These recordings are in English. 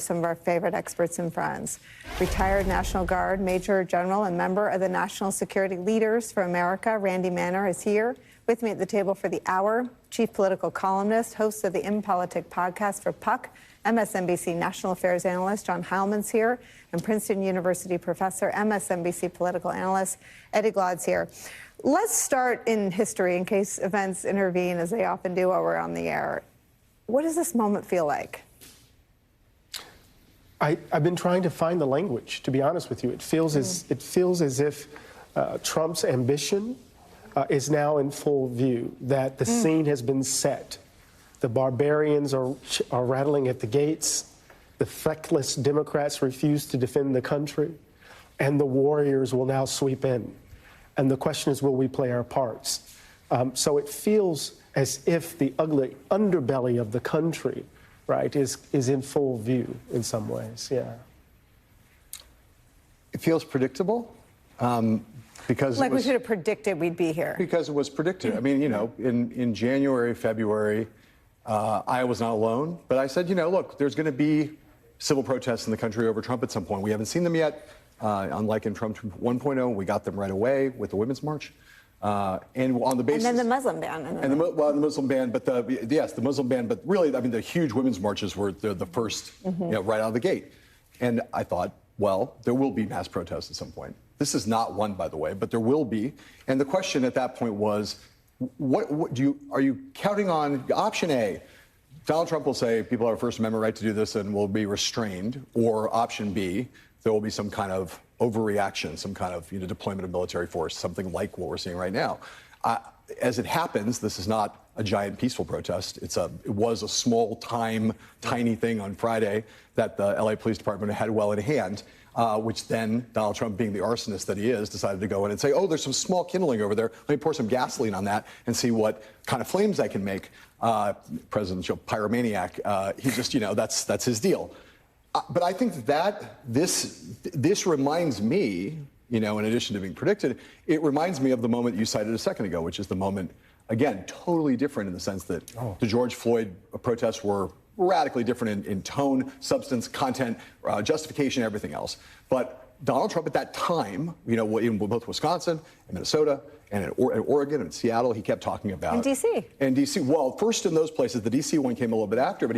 Some of our favorite experts and friends. Retired National Guard Major General and member of the National Security Leaders for America, Randy Manor, is here with me at the table for the hour. Chief political columnist, host of the In Politic podcast for Puck, MSNBC National Affairs Analyst John Heilmann's here, and Princeton University professor, MSNBC political analyst Eddie Glaude's here. Let's start in history in case events intervene, as they often do while we're on the air. What does this moment feel like? I've been trying to find the language, to be honest with you. It feels as if Trump's ambition is now in full view, that the scene has been set. The barbarians are rattling at the gates. The feckless Democrats refuse to defend the country. And the warriors will now sweep in. And the question is, will we play our parts? So it feels as if the ugly underbelly of the country, right, is in full view in some ways, yeah. It feels predictable because like we should have predicted we'd be here. Because it was predicted. I mean, you know, in January, February, I was not alone, but I said, you know, look, there's going to be civil protests in the country over Trump at some point. We haven't seen them yet. Unlike in Trump 1.0, we got them right away with the Women's March. And on the basis, and then the Muslim ban, the Muslim ban, but the Muslim ban, but really, I mean, the huge women's marches were the first, you know, right out of the gate. And I thought, well, there will be mass protests at some point. This is not one, by the way, but there will be. And the question at that point was, are you counting on option A? Donald Trump will say people have a First Amendment right to do this and will be restrained, or option B, there will be some kind of overreaction, some kind of deployment of military force, something like what we're seeing right now. As it happens, this is not a giant peaceful protest. It was a small time, tiny thing on Friday that the LA Police Department had well in hand, which then Donald Trump, being the arsonist that he is, decided to go in and say, oh, there's some small kindling over there. Let me pour some gasoline on that and see what kind of flames I can make. Presidential pyromaniac. He just, that's his deal. But I think that this reminds me, in addition to being predicted, it reminds me of the moment you cited a second ago, which is the moment, again, totally different in the sense that the George Floyd protests were radically different in tone, substance, content, justification, everything else. But Donald Trump at that time, in both Wisconsin and Minnesota and in Oregon and Seattle, he kept talking about. And D.C. And D.C. Well, first in those places, the D.C. one came a little bit after, but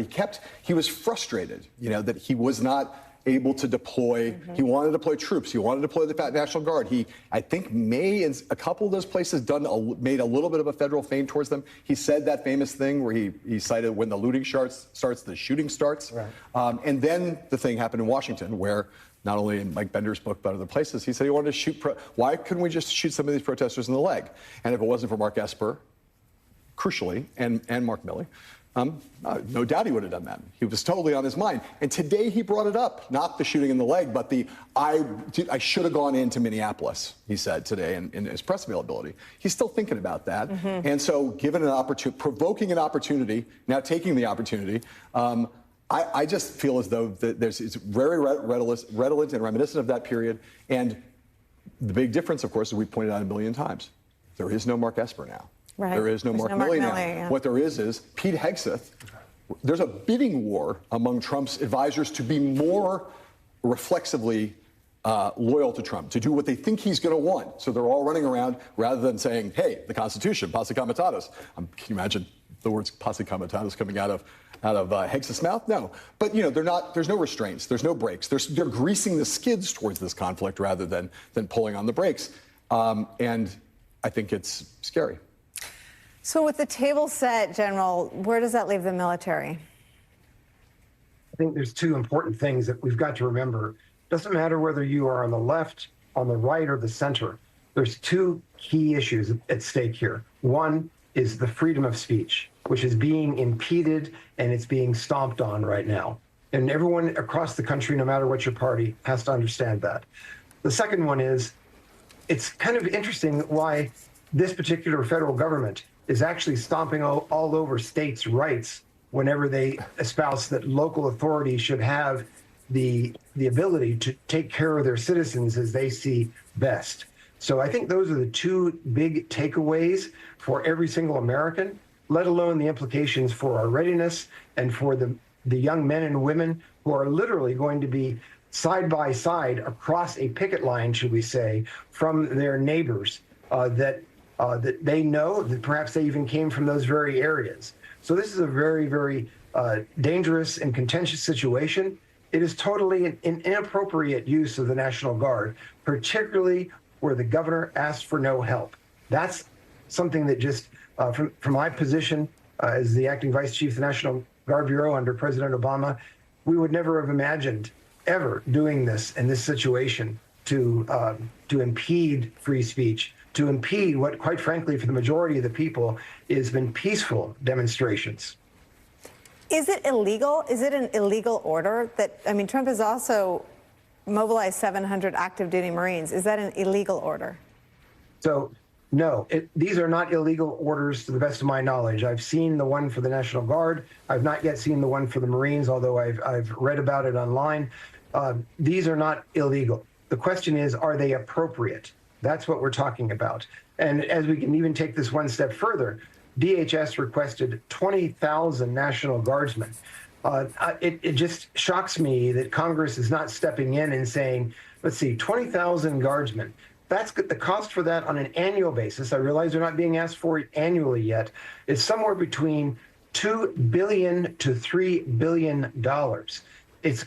he was frustrated, that he was not able to deploy. He wanted to deploy troops. He wanted to deploy the National Guard. He, I think, may in a couple of those places made a little bit of a federal feint towards them. He said that famous thing where he cited when the looting starts, the shooting starts. Right. And then the thing happened in Washington where not only in Mike Bender's book, but other places, he said he wanted to shoot. Why couldn't we just shoot some of these protesters in the leg? And if it wasn't for Mark Esper, crucially, and Mark Milley, no doubt he would have done that. He was totally on his mind. And today he brought it up, not the shooting in the leg, but I should have gone into Minneapolis, he said today in his press availability. He's still thinking about that. And so given an opportunity, provoking an opportunity, now taking the opportunity, I just feel as though it's very redolent and reminiscent of that period. And the big difference, of course, as we pointed out a million times, there is no Mark Esper now. Right. There is no Mark Milley now. Yeah. What there is Pete Hegseth. There's a bidding war among Trump's advisors to be more reflexively loyal to Trump, to do what they think he's going to want. So they're all running around rather than saying, hey, the Constitution, posse comitatus. Can you imagine the words posse comitatus coming out of Hegseth's mouth? No. But, there's no restraints. There's no brakes. They're greasing the skids towards this conflict rather than pulling on the brakes. And I think it's scary. So with the table set, General, where does that leave the military? I think there's two important things that we've got to remember. It doesn't matter whether you are on the left, on the right, or the center. There's two key issues at stake here. One is the freedom of speech, which is being impeded and it's being stomped on right now. And everyone across the country, no matter what your party, has to understand that. The second one is, it's kind of interesting why this particular federal government is actually stomping all over states' rights whenever they espouse that local authorities should have the ability to take care of their citizens as they see best. So I think those are the two big takeaways for every single American, let alone the implications for our readiness and for the young men and women who are literally going to be side by side across a picket line, should we say, from their neighbors that they know, that perhaps they even came from those very areas. So this is a very, very dangerous and contentious situation. It is totally an inappropriate use of the National Guard, particularly where the governor asked for no help. That's something that just, from my position as the acting vice chief of the National Guard Bureau under President Obama, we would never have imagined ever doing this in this situation to impede free speech, to impede what, quite frankly, for the majority of the people, has been peaceful demonstrations. Is it illegal? Is it an illegal order that, I mean, Trump has also mobilized 700 active duty Marines. Is that an illegal order? So, no, these are not illegal orders to the best of my knowledge. I've seen the one for the National Guard. I've not yet seen the one for the Marines, although I've read about it online. These are not illegal. The question is, are they appropriate? That's what we're talking about. And as we can even take this one step further, DHS requested 20,000 National Guardsmen. It just shocks me that Congress is not stepping in and saying, let's see, 20,000 Guardsmen. That's good. The cost for that on an annual basis, I realize they're not being asked for it annually yet, is somewhere between $2 billion to $3 billion. It's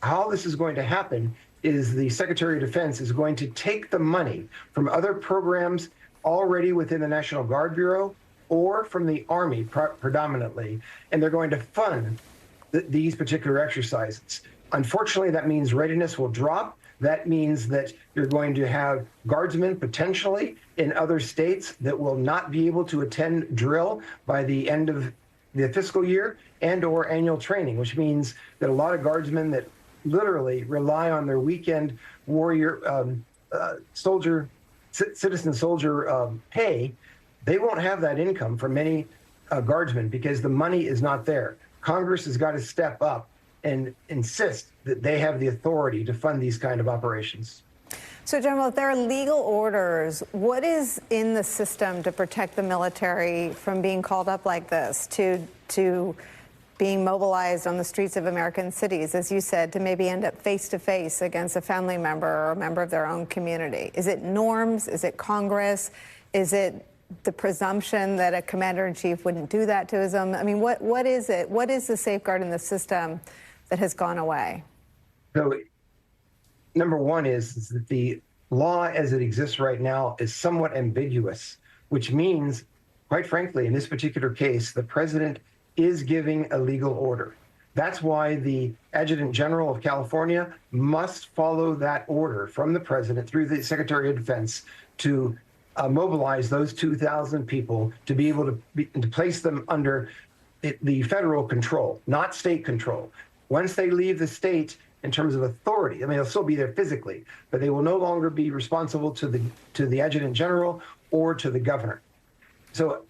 how this is going to happen is the Secretary of Defense is going to take the money from other programs already within the National Guard Bureau or from the Army predominantly, and they're going to fund these particular exercises. Unfortunately, that means readiness will drop. That means that you're going to have guardsmen potentially in other states that will not be able to attend drill by the end of the fiscal year and or annual training, which means that a lot of guardsmen that literally rely on their weekend warrior citizen soldier pay, they won't have that income for many guardsmen because the money is not there. Congress has got to step up and insist that they have the authority to fund these kind of operations. So, General, if there are legal orders, what is in the system to protect the military from being called up like this, to being mobilized on the streets of American cities, as you said, to maybe end up face-to-face against a family member or a member of their own community? Is it norms? Is it Congress? Is it the presumption that a commander-in-chief wouldn't do that to his own? I mean, what is it? What is the safeguard in the system that has gone away? So, number one is that the law as it exists right now is somewhat ambiguous, which means, quite frankly, in this particular case, the president is giving a legal order. That's why the Adjutant General of California must follow that order from the president through the Secretary of Defense to mobilize those 2,000 people to be able to place them under the federal control, not state control. Once they leave the state in terms of authority, I mean, they'll still be there physically, but they will no longer be responsible to the Adjutant General or to the governor. So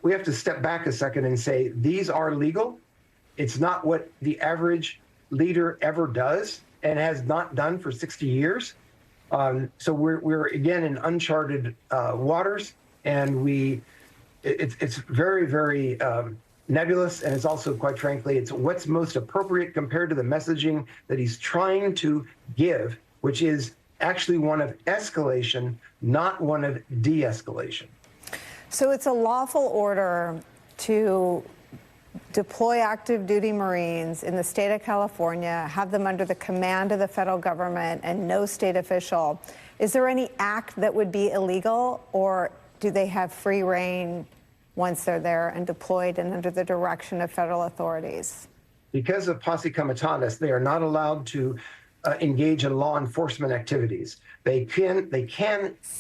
we have to step back a second and say, these are legal. It's not what the average leader ever does and has not done for 60 years. So we're again in uncharted waters, and it's very, very nebulous, and it's also, quite frankly, it's what's most appropriate compared to the messaging that he's trying to give, which is actually one of escalation, not one of de-escalation. So it's a lawful order to deploy active duty Marines in the state of California, have them under the command of the federal government and no state official. Is there any act that would be illegal, or do they have free reign once they're there and deployed and under the direction of federal authorities? Because of posse comitatus, they are not allowed to engage in law enforcement activities. They can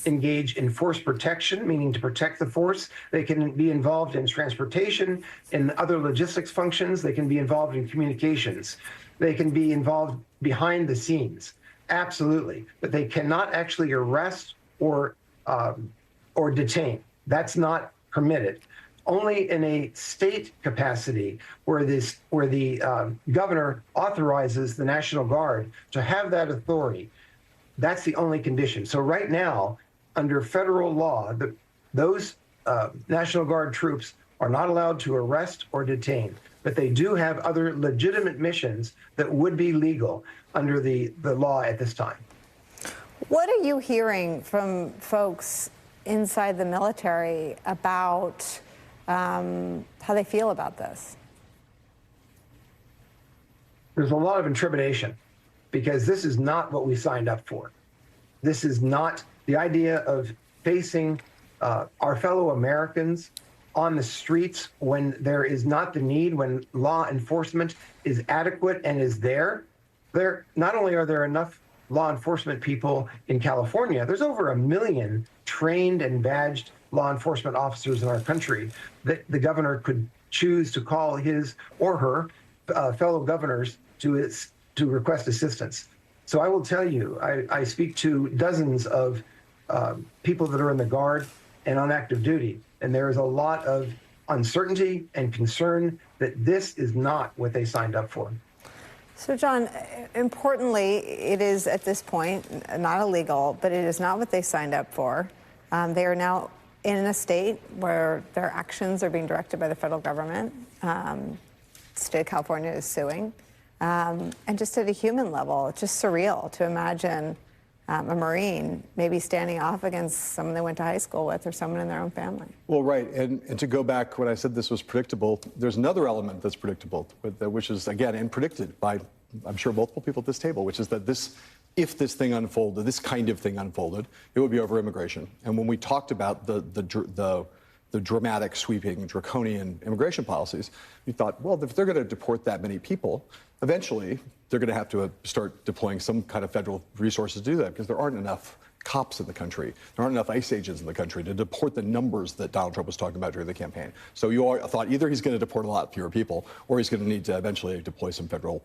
engage in force protection, meaning to protect the force. They can be involved in transportation, in other logistics functions. They can be involved in communications. They can be involved behind the scenes, absolutely. But they cannot actually arrest or detain. That's not permitted. Only in a state capacity where the governor authorizes the National Guard to have that authority. That's the only condition. So right now, under federal law, those National Guard troops are not allowed to arrest or detain, but they do have other legitimate missions that would be legal under the law at this time. What are you hearing from folks inside the military about how they feel about this? There's a lot of intrepidation because this is not what we signed up for. This is not the idea of facing our fellow Americans on the streets when there is not the need, when law enforcement is adequate and is there. Not only are there enough law enforcement people in California, there's over 1 million trained and badged law enforcement officers in our country that the governor could choose to call his or her fellow governors to request assistance. So I will tell you, I speak to dozens of people that are in the Guard and on active duty, and there is a lot of uncertainty and concern that this is not what they signed up for. So, John, importantly, it is at this point not illegal, but it is not what they signed up for. They are now in a state where their actions are being directed by the federal government. The state of California is suing. And just at a human level, it's just surreal to imagine a Marine maybe standing off against someone they went to high school with or someone in their own family. Well, right. And to go back when I said this was predictable, there's another element that's predictable, which is, again, and predicted by, I'm sure, multiple people at this table, which is that if this thing unfolded, this kind of thing unfolded, it would be over immigration. And when we talked about the dramatic, sweeping, draconian immigration policies, we thought, well, if they're going to deport that many people, eventually they're going to have to start deploying some kind of federal resources to do that because there aren't enough cops in the country. There aren't enough ICE agents in the country to deport the numbers that Donald Trump was talking about during the campaign. So you thought either he's going to deport a lot fewer people or he's going to need to eventually deploy some federal,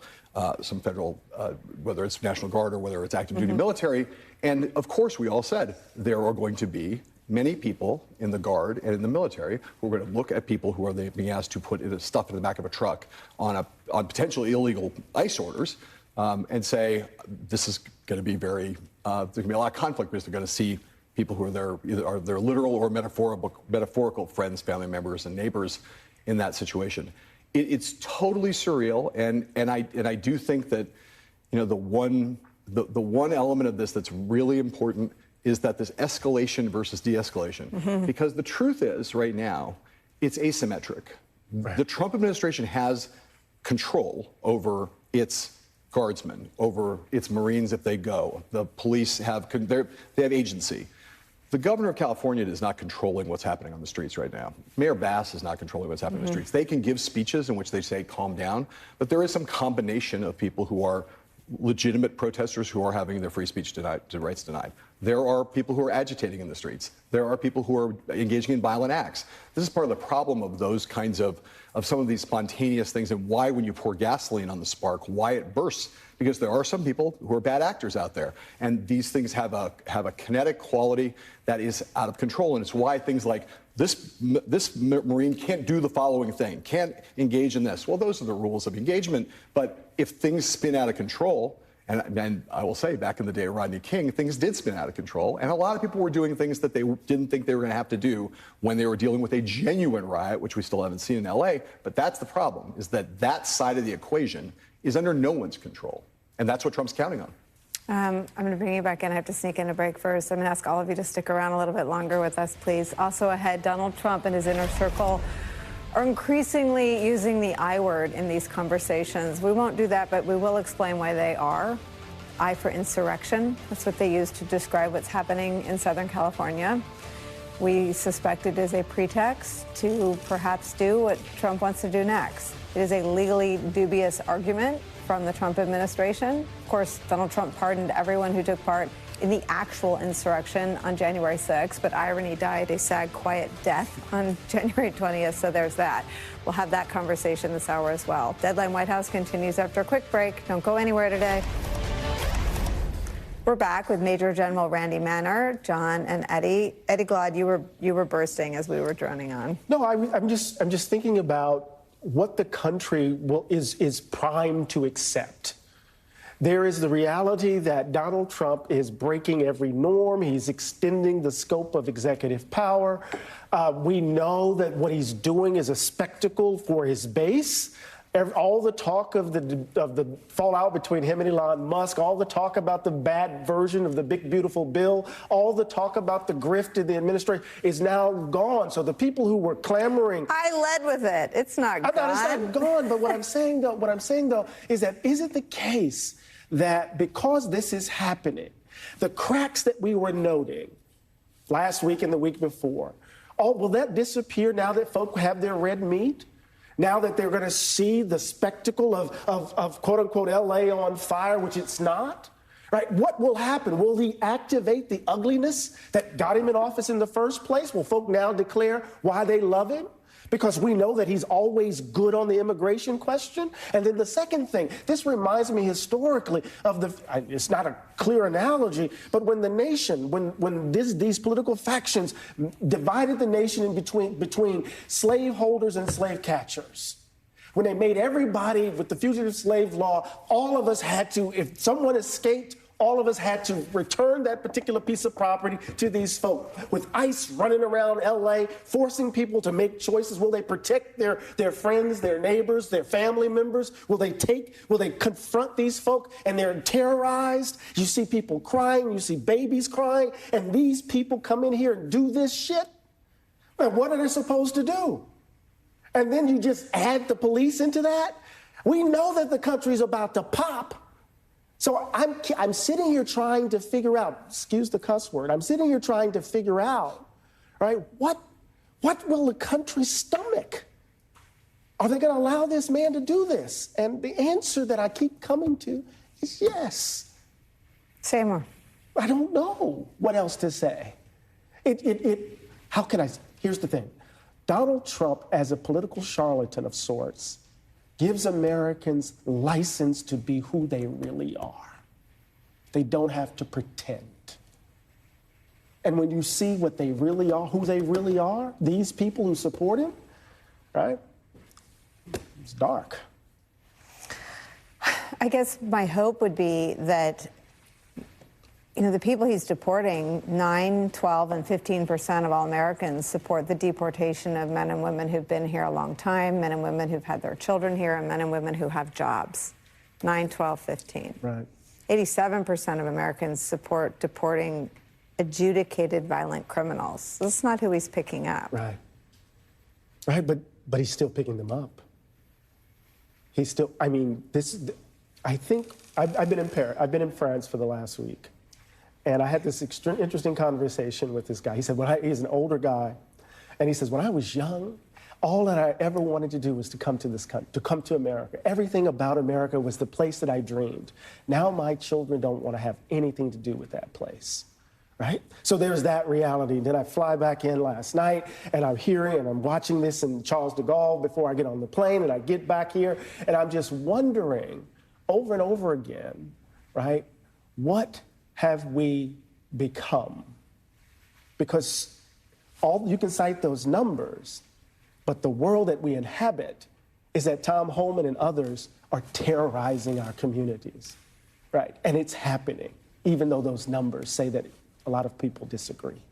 whether it's National Guard or whether it's active duty military. And of course, we all said there are going to be many people in the Guard and in the military who are going to look at people who are being asked to put stuff in the back of a truck on potentially illegal ICE orders and say, this is going to be there's going to be a lot of conflict because they're going to see people who are either their literal or metaphorical friends, family members, and neighbors in that situation. It's totally surreal, and I do think that the one element of this that's really important is that this escalation versus de-escalation, because the truth is right now it's asymmetric. Right. The Trump administration has control over its guardsmen, over its Marines if they go. The police they have agency. The governor of California is not controlling what's happening on the streets right now. Mayor Bass is not controlling what's happening on the streets. They can give speeches in which they say, calm down, but there is some combination of people who are legitimate protesters who are having their free speech denied, their rights denied. There are people who are agitating in the streets. There are people who are engaging in violent acts. This is part of the problem of those kinds of some of these spontaneous things and why when you pour gasoline on the spark, why it bursts. Because there are some people who are bad actors out there. And these things have a kinetic quality that is out of control. And it's why things like this Marine can't do the following thing, can't engage in this. Well, those are the rules of engagement. But if things spin out of control, and I will say back in the day of Rodney King, things did spin out of control. And a lot of people were doing things that they didn't think they were going to have to do when they were dealing with a genuine riot, which we still haven't seen in LA. But that's the problem, is that side of the equation is under no one's control. And that's what Trump's counting on. I'm going to bring you back in. I have to sneak in a break first. I'm going to ask all of you to stick around a little bit longer with us, please. Also ahead, Donald Trump and his inner circle are increasingly using the I word in these conversations. We won't do that, but we will explain why they are. I for insurrection. That's what they use to describe what's happening in Southern California. We suspect it is a pretext to perhaps do what Trump wants to do next. It is a legally dubious argument from the Trump administration. Of course, Donald Trump pardoned everyone who took part in the actual insurrection on January 6th, but irony died a sad, quiet death on January 20th, so there's that. We'll have that conversation this hour as well. Deadline White House continues after a quick break. Don't go anywhere today. We're back with Major General Randy Manor, John, and Eddie. Eddie Glaude, you were bursting as we were droning on. No, I'm just thinking about what the country is primed to accept. There is the reality that Donald Trump is breaking every norm. He's extending the scope of executive power. We know that what he's doing is a spectacle for his base. All the talk of the fallout between him and Elon Musk, all the talk about the bad version of the big, beautiful bill, all the talk about the grift in the administration is now gone. So the people who were clamoring... I led with it. It's not gone. It's not gone, but what I'm saying, though, is that is it the case that because this is happening, the cracks that we were noting last week and the week before, will that disappear now that folk have their red meat? Now that they're going to see the spectacle of quote-unquote L.A. on fire, which it's not, right? What will happen? Will he activate the ugliness that got him in office in the first place? Will folk now declare why they love him? Because we know that he's always good on the immigration question. And then the second thing, this reminds me historically of it's not a clear analogy, but when the nation, when these political factions divided the nation in between slaveholders and slave catchers, when they made everybody with the fugitive slave law, all of us had to, if someone escaped, all of us had to return that particular piece of property to these folk. With ICE running around L.A., forcing people to make choices. Will they protect their friends, their neighbors, their family members? Will they confront these folk and they're terrorized? You see people crying, you see babies crying, and these people come in here and do this shit? And what are they supposed to do? And then you just add the police into that? We know that the country's about to pop. So I'm sitting here trying to figure out, excuse the cuss word, I'm sitting here trying to figure out, right, what will the country stomach? Are they going to allow this man to do this? And the answer that I keep coming to is yes. Say more. I don't know what else to say. How can I, here's the thing. Donald Trump, as a political charlatan of sorts, gives Americans license to be who they really are. They don't have to pretend. And when you see what they really are, who they really are, these people who support him, right? It's dark. I guess my hope would be that, you know, the people he's deporting, 9, 12, and 15% of all Americans support the deportation of men and women who've been here a long time, men and women who've had their children here, and men and women who have jobs. 9, 12, 15. Right. 87% of Americans support deporting adjudicated violent criminals. This is not who he's picking up. Right. Right, but he's still picking them up. He's still, I mean, I think, I've been in Paris, I've been in France for the last week. And I had this interesting conversation with this guy. He said, he's an older guy. And he says, when I was young, all that I ever wanted to do was to come to this country, to come to America. Everything about America was the place that I dreamed. Now my children don't want to have anything to do with that place, right? So there's that reality. Then I fly back in last night, and I'm hearing and I'm watching this in Charles de Gaulle before I get on the plane, and I get back here, and I'm just wondering over and over again, right, what have we become? Because you can cite those numbers, but the world that we inhabit is that Tom Heilman and others are terrorizing our communities, right? And it's happening, even though those numbers say that a lot of people disagree.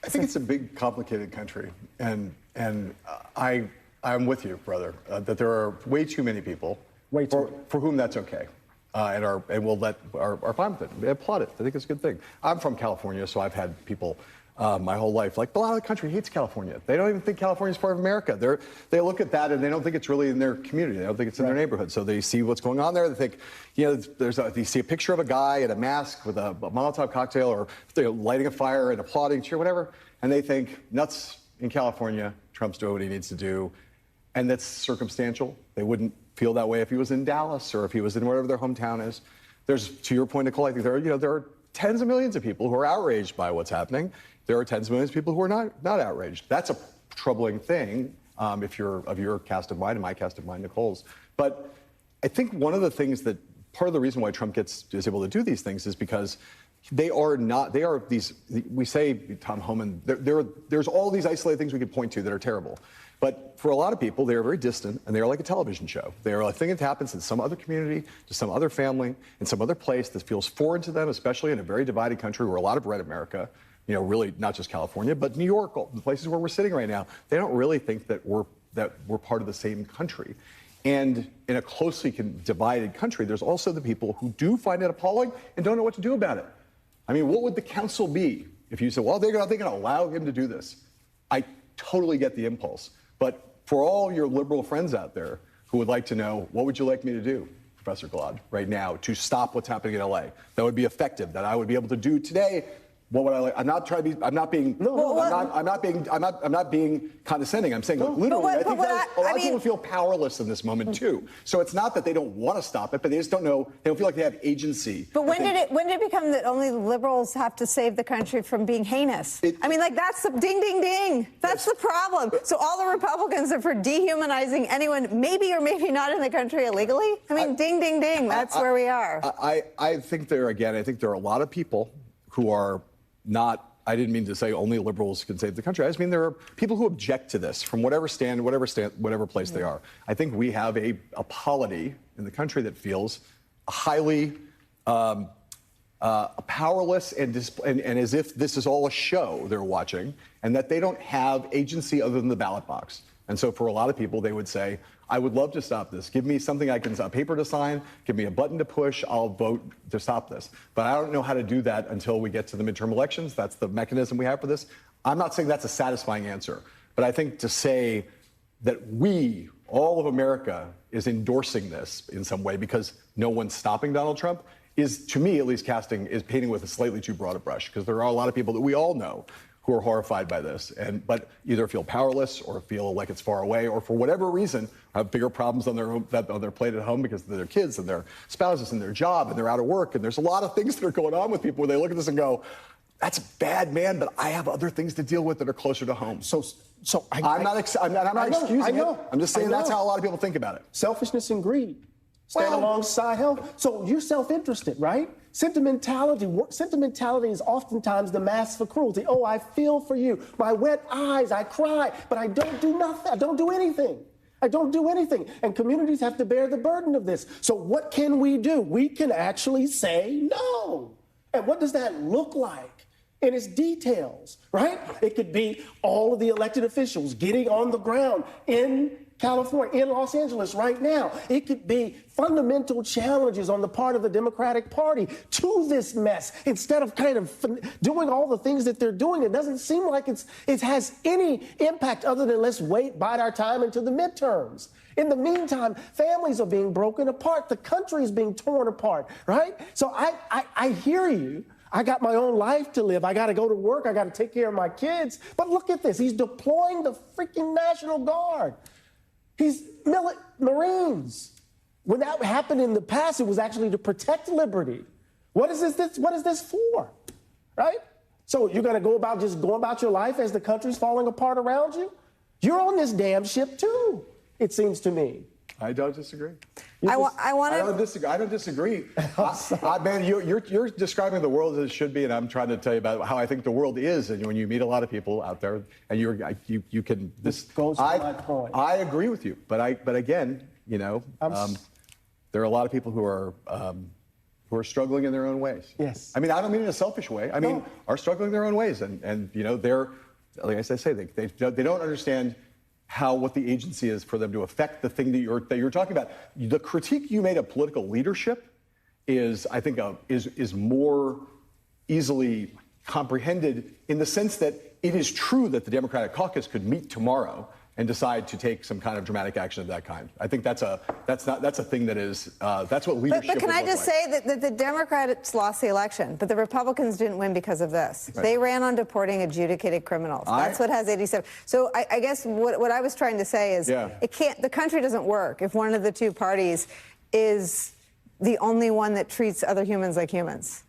I think it's a big, complicated country, and I'm with you, brother, that there are way too many people for whom that's okay. And we'll are fine with it. We applaud it. I think it's a good thing. I'm from California, so I've had people my whole life like, a lot of the country hates California. They don't even think California is part of America. They look at that and they don't think it's really in their community. They don't think it's in their neighborhood. So they see what's going on there. They think, you know, they see a picture of a guy in a mask with a Molotov cocktail, or they're lighting a fire and applauding, cheer, whatever, and they think nuts in California. Trump's doing what he needs to do, and that's circumstantial. They wouldn't feel that way if he was in Dallas or if he was in wherever their hometown is. There's, to your point, Nicole, I think there are tens of millions of people who are outraged by what's happening. There are tens of millions of people who are not outraged. That's a troubling thing if you're of your cast of mind and my cast of mind, Nicole's. But I think one of the things that part of the reason why Trump is able to do these things is because they are these, we say, Tom Heilman, there's all these isolated things we could point to that are terrible. But for a lot of people, they are very distant, and they are like a television show. They are a thing that happens in some other community, to some other family, in some other place that feels foreign to them, especially in a very divided country where a lot of red America, you know, really not just California, but New York, the places where we're sitting right now, they don't really think that we're part of the same country. And in a closely divided country, there's also the people who do find it appalling and don't know what to do about it. I mean, what would the council be if you said, well, they're going to allow him to do this? I totally get the impulse. But for all your liberal friends out there who would like to know, what would you like me to do, Professor Glaude, right now, to stop what's happening in LA? That would be effective, that I would be able to do today. What would I like? I'm not trying to be. I'm not being. I'm not being condescending. I'm saying literally. I think a lot of people feel powerless in this moment too. So it's not that they don't want to stop it, but they just don't know. They don't feel like they have agency. But when did it become that only liberals have to save the country from being heinous? I mean, like that's the ding, ding, ding. That's the problem. So all the Republicans are for dehumanizing anyone, maybe or maybe not in the country illegally. I mean, ding, ding, ding. That's where we are. I think there are a lot of people who are not, I didn't mean to say only liberals can save the country. I just mean there are people who object to this from whatever place they are. I think we have a polity in the country that feels highly powerless and as if this is all a show they're watching and that they don't have agency other than the ballot box. And so for a lot of people, they would say, I would love to stop this. Give me something a paper to sign, give me a button to push, I'll vote to stop this. But I don't know how to do that until we get to the midterm elections. That's the mechanism we have for this. I'm not saying that's a satisfying answer, but I think to say that we, all of America, is endorsing this in some way because no one's stopping Donald Trump is, to me at least, painting with a slightly too broad a brush, because there are a lot of people that we all know who are horrified by this, but either feel powerless or feel like it's far away, or for whatever reason have bigger problems on their plate at home because of their kids and their spouses and their job and they're out of work. And there's a lot of things that are going on with people where they look at this and go, "That's bad, man, but I have other things to deal with that are closer to home." I'm not excusing it. I'm just saying that's how a lot of people think about it. Selfishness and greed stand alongside health. So you're self-interested, right? Sentimentality is oftentimes the mask for cruelty. Oh, I feel for you. My wet eyes, I cry, but I don't do nothing. I don't do anything. I don't do anything. And communities have to bear the burden of this. So what can we do? We can actually say no. And what does that look like? In its details, right? It could be all of the elected officials getting on the ground in California, in Los Angeles right now. It could be fundamental challenges on the part of the Democratic Party to this mess. Instead of kind of doing all the things that they're doing, it doesn't seem like it has any impact other than let's bide our time until the midterms. In the meantime, families are being broken apart. The country is being torn apart, right? So I hear you. I got my own life to live. I got to go to work. I got to take care of my kids. But look at this. He's deploying the freaking National Guard. He's Marines. When that happened in the past, it was actually to protect liberty. What is this for? Right? So you're going to go about your life as the country's falling apart around you? You're on this damn ship too, it seems to me. I don't disagree. I don't disagree. Man, you're describing the world as it should be, and I'm trying to tell you about how I think the world is. And when you meet a lot of people out there, and you can. This goes to my point. I agree with you, but again, you know, there are a lot of people who are struggling in their own ways. Yes. I mean, I don't mean in a selfish way. I mean, are struggling in their own ways, and you know, they're, like I say, they don't understand what the agency is for them to affect the thing that you're talking about. The critique you made of political leadership is, I think, is more easily comprehended in the sense that it is true that the Democratic caucus could meet tomorrow and decide to take some kind of dramatic action of that kind. I think that's a thing that is that's what leadership. But can I just say that the Democrats lost the election, but the Republicans didn't win because of this. Right. They ran on deporting adjudicated criminals. That's what has 87. So I guess what I was trying to say is the country doesn't work if one of the two parties is the only one that treats other humans like humans.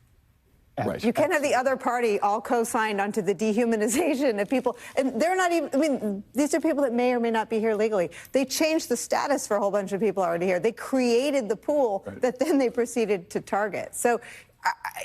Right. You can't have the other party all co-signed onto the dehumanization of people. And they're not even, I mean, these are people that may or may not be here legally. They changed the status for a whole bunch of people already here. They created the pool that then they proceeded to target. So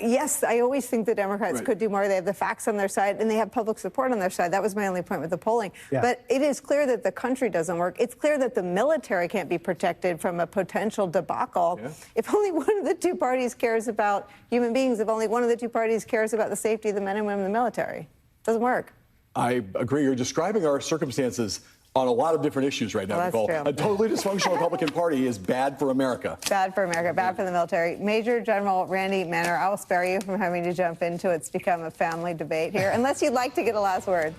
Yes, I always think the Democrats Right. could do more. They have the facts on their side, and they have public support on their side. That was my only point with the polling. Yeah. But it is clear that the country doesn't work. It's clear that the military can't be protected from a potential debacle. Yeah. If only one of the two parties cares about human beings, if only one of the two parties cares about the safety of the men and women in the military, it doesn't work. I agree. You're describing our circumstances on a lot of different issues right now, Well, that's Nicole. true. A totally dysfunctional Republican Party is bad for America. Bad for America, bad for the military. Major General Randy Manor, I will spare you from having to jump into it. It's become a family debate here, unless you'd like to get a last word.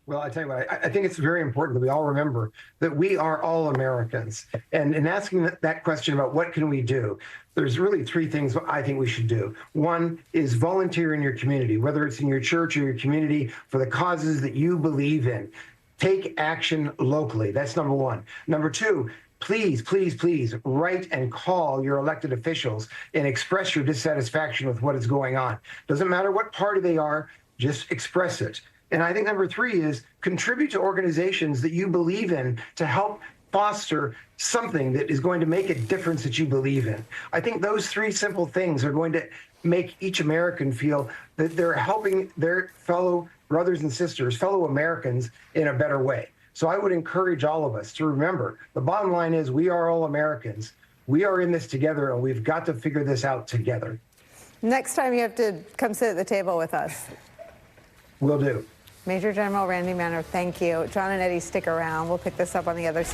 Well, I tell you what, I think it's very important that we all remember that we are all Americans. And in asking that question about what can we do, there's really three things I think we should do. One is volunteer in your community, whether it's in your church or your community, for the causes that you believe in. Take action locally. That's number one. Number two, please, please, please write and call your elected officials and express your dissatisfaction with what is going on. Doesn't matter what party they are, just express it. And I think number three is contribute to organizations that you believe in to help foster something that is going to make a difference that you believe in. I think those three simple things are going to make each American feel that they're helping their fellow brothers and sisters, fellow Americans, in a better way. So I would encourage all of us to remember, the bottom line is we are all Americans. We are in this together, and we've got to figure this out together. Next time you have to come sit at the table with us. Will do. Major General Randy Manor, thank you. John and Eddie, stick around. We'll pick this up on the other side.